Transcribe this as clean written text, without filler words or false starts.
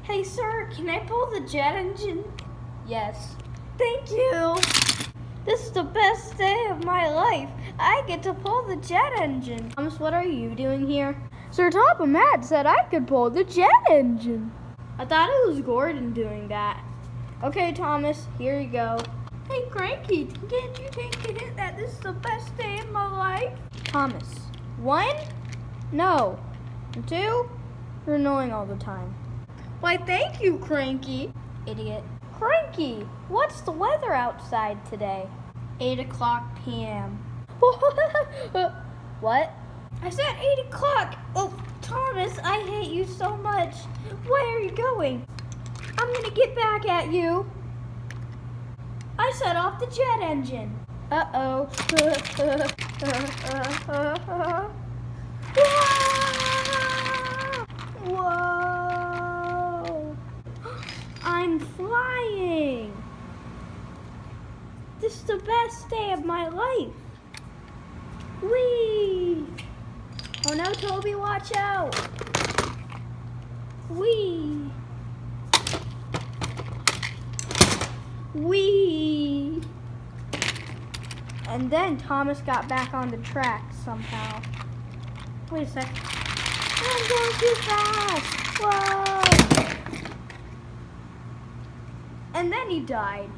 Hey sir, can I pull the jet engine? Yes. Thank you. This is the best day of my life. I get to pull the jet engine. Thomas, what are you doing here? Sir Topham Hatt said I could pull the jet engine. I thought it was Gordon doing that. Okay, Thomas, here you go. Hey, Cranky, can't you take a hint that this is the best day of my life? Thomas, 1, no. And 2, you're annoying all the time. Why, thank you, Cranky. Idiot. Cranky, what's the weather outside today? 8 o'clock p.m. What? I said 8 o'clock. Oh, Thomas, I hate you so much. Where are you going? I'm gonna get back at you. I set off the jet engine. Uh-oh. Whoa! I'm flying. This is the best day of my life. Whee! Oh no, Toby, watch out. Whee! Whee! And then Thomas got back on the track somehow. Wait a sec. I'm going too fast. Whoa! And then he died.